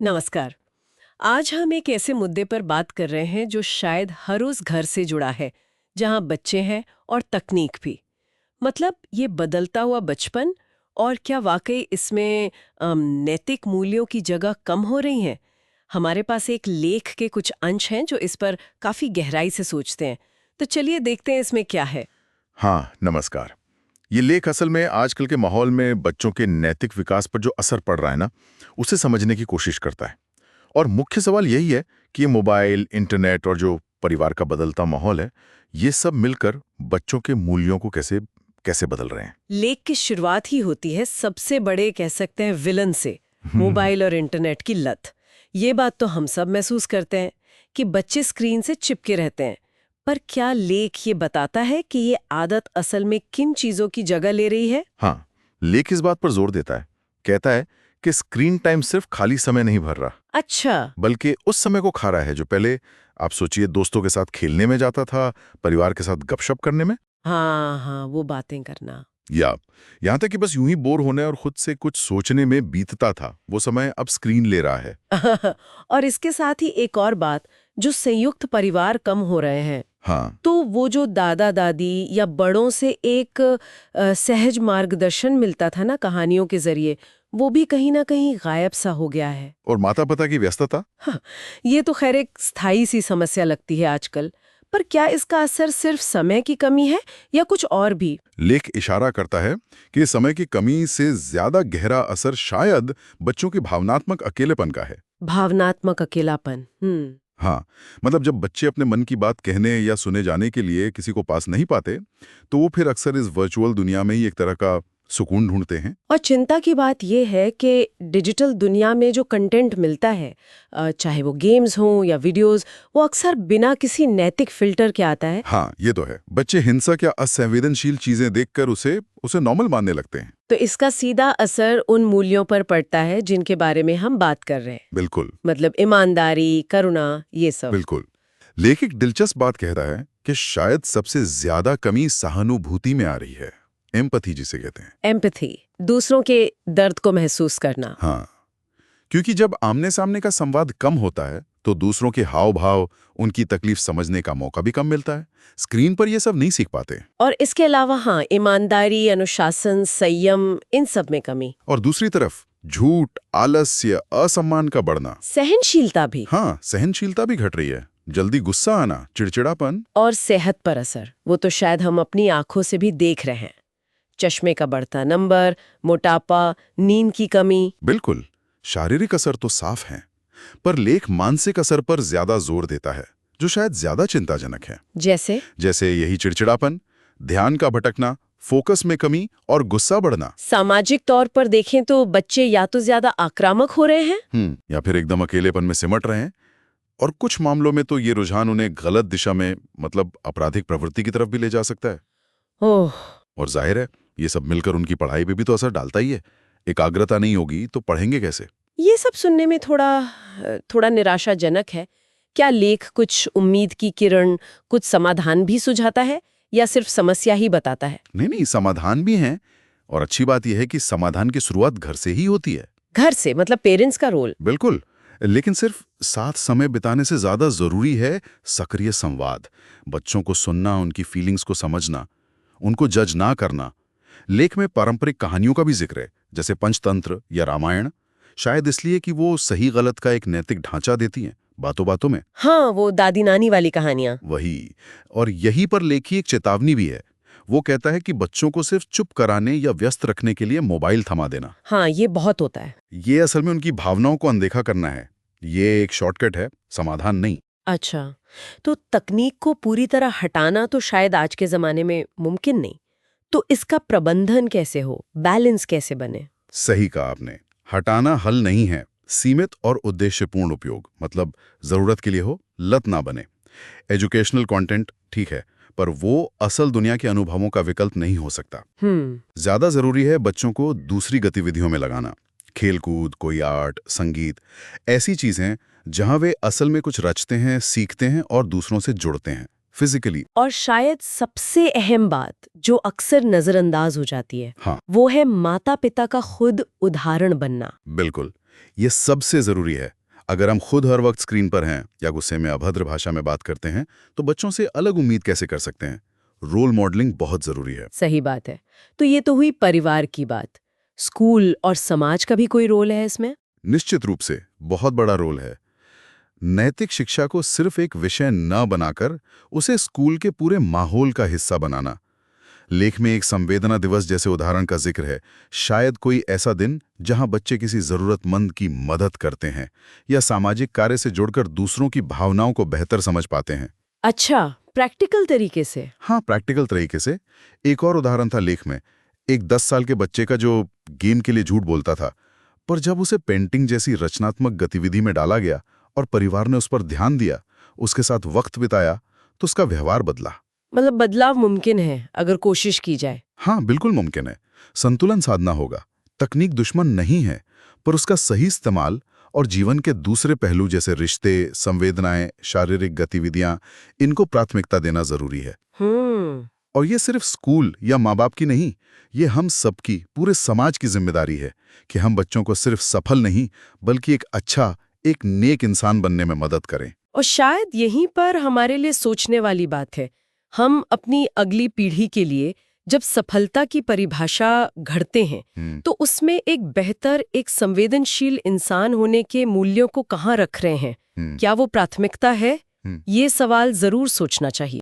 नमस्कार। आज हम एक ऐसे मुद्दे पर बात कर रहे हैं जो शायद हर रोज घर से जुड़ा है, जहां बच्चे हैं और तकनीक भी। मतलब ये बदलता हुआ बचपन, और क्या वाकई इसमें नैतिक मूल्यों की जगह कम हो रही है। हमारे पास एक लेख के कुछ अंश हैं जो इस पर काफी गहराई से सोचते हैं। तो चलिए देखते हैं इसमें क्या है। हाँ, नमस्कार। ये लेख असल में आजकल के माहौल में बच्चों के नैतिक विकास पर जो असर पड़ रहा है ना, उसे समझने की कोशिश करता है। और मुख्य सवाल यही है कि ये मोबाइल, इंटरनेट और जो परिवार का बदलता माहौल है, ये सब मिलकर बच्चों के मूल्यों को कैसे कैसे बदल रहे हैं। लेख की शुरुआत ही होती है सबसे बड़े कह सकते हैं विलन से, मोबाइल और इंटरनेट की लत। ये बात तो हम सब महसूस करते हैं कि बच्चे स्क्रीन से चिपके रहते हैं। पर क्या लेख ये बताता है कि ये आदत असल में किन चीजों की जगह ले रही है? हाँ, लेख इस बात पर जोर देता है। कहता है कि स्क्रीन टाइम सिर्फ खाली समय नहीं भर रहा, अच्छा। बल्कि उस समय को खा रहा है जो पहले, आप सोचिए, दोस्तों के साथ खेलने में जाता था, परिवार के साथ गपशप करने में, हाँ हाँ, वो बातें करना। या यहां तक कि बस यूं ही बोर होने और खुद से कुछ सोचने में बीतता था, वो समय अब स्क्रीन ले रहा है। और इसके साथ ही एक और बात, जो संयुक्त परिवार कम हो रहे हैं। हाँ, तो वो जो दादा दादी या बड़ों से एक सहज मार्गदर्शन मिलता था ना कहानियों के जरिए, वो भी कहीं ना कहीं गायब सा हो गया है। और माता पिता की व्यस्तता। हाँ, ये तो खैर एक स्थायी सी समस्या लगती है आजकल। पर क्या इसका असर सिर्फ समय की कमी है या कुछ और भी? लेख इशारा करता है कि समय की कमी से ज्यादा गहरा असर शायद बच्चों के भावनात्मक अकेलेपन का है। भावनात्मक अकेलापन। हाँ, मतलब जब बच्चे अपने मन की बात कहने या सुने जाने के लिए किसी को पास नहीं पाते, तो वो फिर अक्सर इस वर्चुअल दुनिया में ही एक तरह का सुकून ढूंढते हैं। और चिंता की बात यह है कि डिजिटल दुनिया में जो कंटेंट मिलता है, चाहे वो गेम्स हों या वीडियोस, वो अक्सर बिना किसी नैतिक फिल्टर के आता है। हाँ, ये तो है। बच्चे हिंसक या असंवेदनशील चीजें देखकर उसे उसे नॉर्मल मानने लगते हैं। तो इसका सीधा असर उन मूल्यों पर पड़ता है जिनके बारे में हम बात कर रहे हैं। बिल्कुल, मतलब ईमानदारी, करुणा, ये सब। बिल्कुल। लेख एक दिलचस्प बात कहता है कि शायद सबसे ज्यादा कमी सहानुभूति में आ रही है, एम्पैथी जिसे कहते हैं। एम्पैथी, दूसरों के दर्द को महसूस करना। हाँ, क्योंकि जब आमने सामने का संवाद कम होता है तो दूसरों के हाव भाव, उनकी तकलीफ समझने का मौका भी कम मिलता है। स्क्रीन पर ये सब नहीं सीख पाते। और इसके अलावा हाँ, ईमानदारी, अनुशासन, संयम, इन सब में कमी। और दूसरी तरफ झूठ, आलस्य, असम्मान का बढ़ना। सहनशीलता भी। हाँ, सहनशीलता भी घट रही है। जल्दी गुस्सा आना, चिड़चिड़ापन। और सेहत पर असर, वो तो शायद हम अपनी आंखों से भी देख रहे हैं। चश्मे का बढ़ता नंबर, मोटापा, नींद की कमी। बिल्कुल, शारीरिक असर तो साफ है, पर लेख मानसिक असर पर ज्यादा जोर देता है, जो शायद ज्यादा चिंताजनक है। जैसे जैसे यही चिड़चिड़ापन, ध्यान का भटकना, फोकस में कमी और गुस्सा बढ़ना। सामाजिक तौर पर देखें तो बच्चे या तो ज्यादा आक्रामक हो रहे हैं। या फिर एकदम अकेलेपन में सिमट रहे हैं। और कुछ मामलों में तो ये रुझान उन्हें गलत दिशा में, मतलब आपराधिक प्रवृत्ति की तरफ भी ले जा सकता है। ओह। और जाहिर है, ये सब मिलकर उनकी पढ़ाई पे भी तो असर डालता ही है। एकाग्रता नहीं होगी तो पढ़ेंगे कैसे। ये सब सुनने में थोड़ा निराशाजनक है। क्या लेख कुछ उम्मीद की किरण, कुछ समाधान भी सुझाता है या सिर्फ समस्या ही बताता है? नहीं नहीं, समाधान भी हैं। और अच्छी बात यह है कि समाधान की शुरुआत घर से ही होती है। घर से, मतलब पेरेंट्स का रोल। बिल्कुल, लेकिन सिर्फ साथ समय बिताने से ज्यादा जरूरी है सक्रिय संवाद। बच्चों को सुनना, उनकी फीलिंग्स को समझना, उनको जज ना करना। लेख में पारंपरिक कहानियों का भी जिक्र है, जैसे पंचतंत्र या रामायण, शायद इसलिए कि वो सही गलत का एक नैतिक ढांचा देती हैं, बातों बातों में। हाँ, वो दादी नानी वाली कहानियां। वही। और यही पर लेखी एक चेतावनी भी है। वो कहता है कि बच्चों को सिर्फ चुप कराने या व्यस्त रखने के लिए मोबाइल थमा देना, हाँ, ये बहुत होता है। ये असल में उनकी भावनाओं को अनदेखा करना है। ये एक शॉर्टकट है, समाधान नहीं। अच्छा, तो तकनीक को पूरी तरह हटाना तो शायद आज के जमाने में मुमकिन नहीं। तो इसका प्रबंधन कैसे हो, बैलेंस कैसे बने? सही कहा आपने। हटाना हल नहीं है। सीमित और उद्देश्यपूर्ण उपयोग, मतलब जरूरत के लिए हो, लत ना बने। एजुकेशनल कंटेंट ठीक है, पर वो असल दुनिया के अनुभवों का विकल्प नहीं हो सकता। ज्यादा जरूरी है बच्चों को दूसरी गतिविधियों में लगाना। खेलकूद, कोई आर्ट, संगीत, ऐसी चीजें जहां वे असल में कुछ रचते हैं, सीखते हैं और दूसरों से जुड़ते हैं फिजिकली। और शायद सबसे अहम बात जो अक्सर नजरअंदाज हो जाती है, हाँ, वो है माता पिता का खुद उदाहरण बनना। बिल्कुल। ये सबसे ज़रूरी है। अगर हम खुद हर वक्त स्क्रीन पर हैं या गुस्से में अभद्र भाषा में बात करते हैं, तो बच्चों से अलग उम्मीद कैसे कर सकते हैं? रोल मॉडलिंग बहुत ज़रूरी है। सही बात है। तो ये तो हुई परिवार की बात। स्कूल और समाज का भी कोई रोल है इसमें? निश्चित रूप से बहुत बड़ा रोल है। नैतिक शिक्षा को सिर्फ एक विषय न बनाकर उसे स्कूल के पूरे माहौल का हिस्सा बनाना। लेख में एक संवेदना दिवस जैसे उदाहरण का जिक्र है। शायद कोई ऐसा दिन जहां बच्चे किसी जरूरतमंद की मदद करते हैं या सामाजिक कार्य से जुड़कर दूसरों की भावनाओं को बेहतर समझ पाते हैं। अच्छा, प्रैक्टिकल तरीके से। हाँ, प्रैक्टिकल तरीके से। एक और उदाहरण था लेख में, एक 10 साल के बच्चे का जो गेम के लिए झूठ बोलता था, पर जब उसे पेंटिंग जैसी रचनात्मक गतिविधि में डाला गया और परिवार ने उस पर ध्यान दिया, उसके साथ वक्त बिताया, तो उसका व्यवहार बदला। मतलब बदलाव मुमकिन है अगर कोशिश की जाए। हाँ, बिल्कुल मुमकिन है। संतुलन साधना होगा। तकनीक दुश्मन नहीं है, पर उसका सही इस्तेमाल और जीवन के दूसरे पहलू जैसे रिश्ते, संवेदनाएं, शारीरिक गतिविधियां, इनको प्राथमिकता देना जरूरी है। और ये सिर्फ स्कूल या माँ बाप की नहीं, ये हम सबकी, पूरे समाज की जिम्मेदारी है कि हम बच्चों को सिर्फ सफल नहीं, बल्कि एक नेक इंसान बनने में मदद करें। और शायद यहीं पर हमारे लिए सोचने वाली बात है। हम अपनी अगली पीढ़ी के लिए जब सफलता की परिभाषा घड़ते हैं, तो उसमें एक बेहतर, एक संवेदनशील इंसान होने के मूल्यों को कहाँ रख रहे हैं? क्या वो प्राथमिकता है? ये सवाल जरूर सोचना चाहिए।